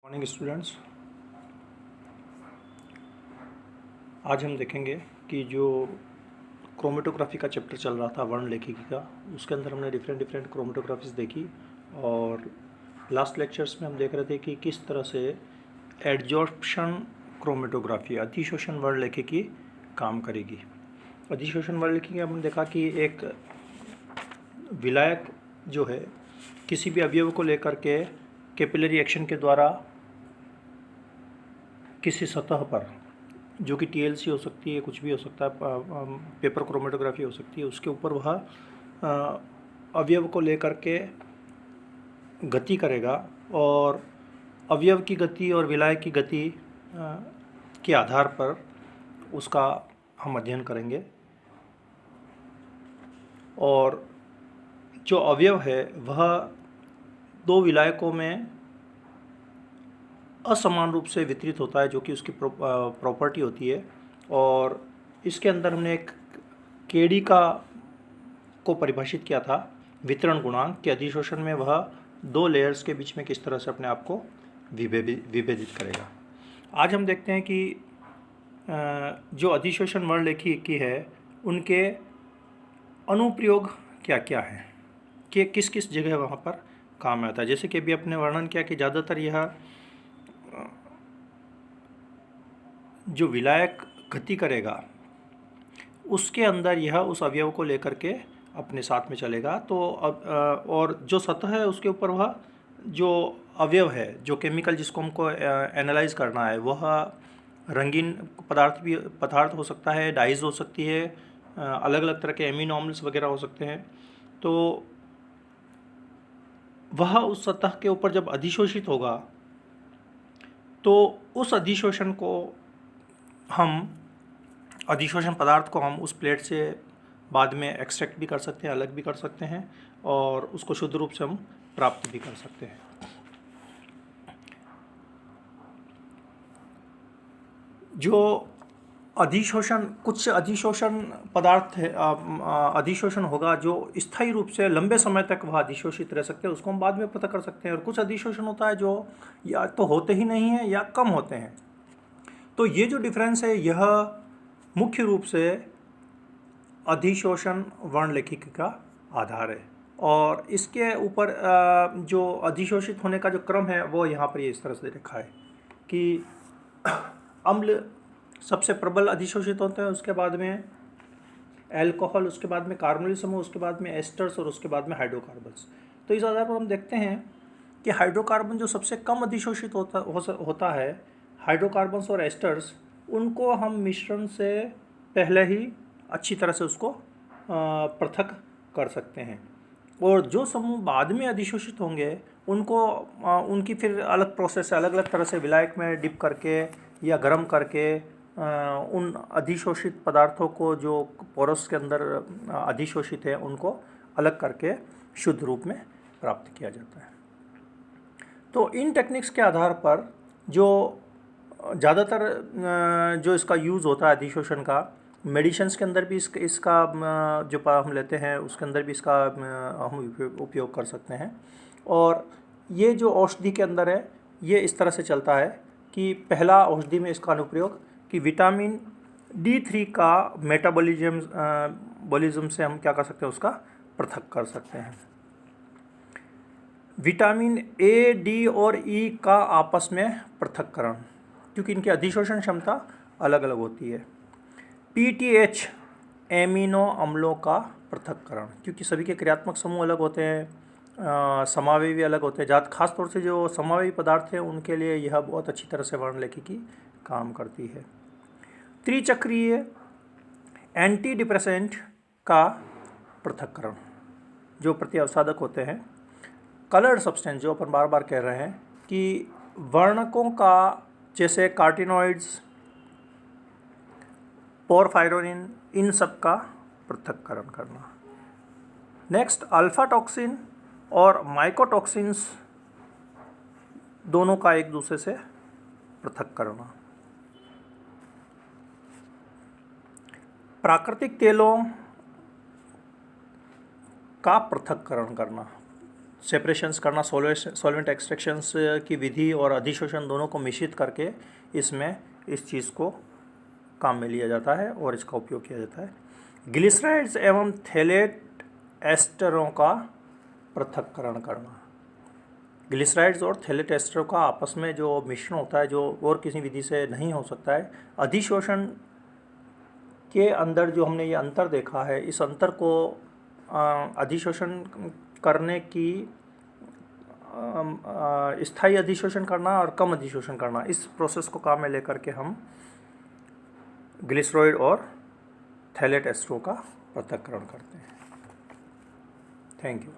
Morning students. आज हम देखेंगे कि जो क्रोमेटोग्राफी का चैप्टर चल रहा था वर्ण लेखिकी का, उसके अंदर हमने डिफरेंट डिफरेंट क्रोमेटोग्राफीज देखी और लास्ट लेक्चर्स में हम देख रहे थे कि किस तरह से एडजॉर्प्शन क्रोमेटोग्राफी अधिशोषण वर्ण लेखिकी काम करेगी। अधिशोषण वर्ण लेखिकी हमने देखा कि एक विलायक जो है किसी भी अवयव को लेकर के कैपिलरी एक्शन के द्वारा किसी सतह पर, जो कि टीएलसी हो सकती है, कुछ भी हो सकता है, पेपर क्रोमेटोग्राफी हो सकती है, उसके ऊपर वह अवयव को लेकर के गति करेगा और अवयव की गति और विलायक की गति के आधार पर उसका हम अध्ययन करेंगे। और जो अवयव है वह दो विलायकों में असमान रूप से वितरित होता है, जो कि उसकी प्रॉपर्टी होती है। और इसके अंदर हमने एक केडी को परिभाषित किया था वितरण गुणांक के अधिशोषण में वह दो लेयर्स के बीच में किस तरह से अपने आप को विभेदित करेगा। आज हम देखते हैं कि जो अधिशोषण वर्ण लेखिकी है उनके अनुप्रयोग क्या क्या हैं, कि किस किस जगह वहाँ पर काम आता है। जैसे कि अभी अपने वर्णन किया कि ज़्यादातर यह जो विलायक गति करेगा उसके अंदर यह उस अवयव को लेकर के अपने साथ में चलेगा। तो और जो सतह है उसके ऊपर वह जो अवयव है, जो केमिकल जिसको हमको एनालाइज करना है, वह रंगीन पदार्थ हो सकता है, डाइज हो सकती है, अलग अलग तरह के एमिनो अम्ल्स वगैरह हो सकते हैं। तो वह उस सतह के ऊपर जब अधिशोषित होगा तो उस अधिशोषण को अधिशोषण पदार्थ को हम उस प्लेट से बाद में एक्सट्रैक्ट भी कर सकते हैं, अलग भी कर सकते हैं और उसको शुद्ध रूप से हम प्राप्त भी कर सकते हैं। जो अधिशोषण, कुछ अधिशोषण पदार्थ है, अधिशोषण होगा जो स्थायी रूप से लंबे समय तक वह अधिशोषित रह सकते हैं, उसको हम बाद में पता कर सकते हैं। और कुछ अधिशोषण होता है जो या तो होते ही नहीं है या कम होते हैं। तो ये जो डिफरेंस है यह मुख्य रूप से अधिशोषण वर्ण लेखिकी का आधार है। और इसके ऊपर जो अधिशोषित होने का जो क्रम है वो यहाँ पर ये इस तरह से लिखा है कि अम्ल सबसे प्रबल अधिशोषित होते हैं, उसके बाद में एल्कोहल, उसके बाद में कार्बोनिल समूह, उसके बाद में एस्टर्स और उसके बाद में हाइड्रोकार्बन्स। तो इस आधार पर हम देखते हैं कि हाइड्रोकार्बन जो सबसे कम अधिशोषित होता है, हाइड्रोकार्बन्स और एस्टर्स, उनको हम मिश्रण से पहले ही अच्छी तरह से उसको पृथक कर सकते हैं। और जो समूह बाद में अधिशोषित होंगे उनको उनकी फिर अलग प्रोसेस से, अलग अलग तरह से विलायक में डिप करके या गर्म करके उन अधिशोषित पदार्थों को जो पोरस के अंदर अधिशोषित है उनको अलग करके शुद्ध रूप में प्राप्त किया जाता है। तो इन टेक्निक्स के आधार पर जो ज़्यादातर जो इसका यूज़ होता है अधिशोषण का, मेडिसिन्स के अंदर भी इसका जो हम लेते हैं उसके अंदर भी इसका हम उपयोग कर सकते हैं। और ये जो औषधि के अंदर है ये इस तरह से चलता है कि पहला औषधि में इसका अनुप्रयोग कि विटामिन D3 का मेटाबॉलिज्म से हम क्या कर सकते हैं, उसका पृथक कर सकते हैं। विटामिन A, D और E का आपस में पृथक्करण, क्योंकि इनकी अधिशोषण क्षमता अलग अलग होती है। PTH एमिनो अम्लों का पृथक्करण, क्योंकि सभी के क्रियात्मक समूह अलग होते हैं, समावयवी अलग होते हैं। खास तौर से जो समावयवी पदार्थ हैं उनके लिए यह बहुत अच्छी तरह से वर्ण लेखिकी काम करती है। त्रिचक्रीय एंटी डिप्रेसेंट का पृथक्करण, जो प्रतिअवसादक होते हैं। कलर्ड सब्सटेंस, जो अपन बार बार कह रहे हैं कि वर्णकों का, जैसे कार्टिनॉइड्स, पोरफायरोनिन, इन सब का पृथक्करण करना। नेक्स्ट, अल्फा टॉक्सिन और माइकोटॉक्सिन्स दोनों का एक दूसरे से पृथक करना। प्राकृतिक तेलों का पृथक्करण करना। सेपरेशंस करना, सॉल्वेंट एक्सट्रैक्शंस की विधि और अधिशोषण दोनों को मिश्रित करके इसमें इस चीज़ को काम में लिया जाता है और इसका उपयोग किया जाता है। ग्लिसराइड्स एवं थैलेट एस्टरों का पृथक्करण करना। ग्लिसराइड्स और थैलेट एस्टरों का आपस में जो मिश्रण होता है, जो और किसी विधि से नहीं हो सकता है, अधिशोषण के अंदर जो हमने ये अंतर देखा है, इस अंतर को अधिशोषण करने की स्थायी अधिशोषण करना और कम अधिशोषण करना, इस प्रोसेस को काम में लेकर के हम ग्लिसरॉइड और थैलेट एस्टरों का पृथक्करण करते हैं। Thank you.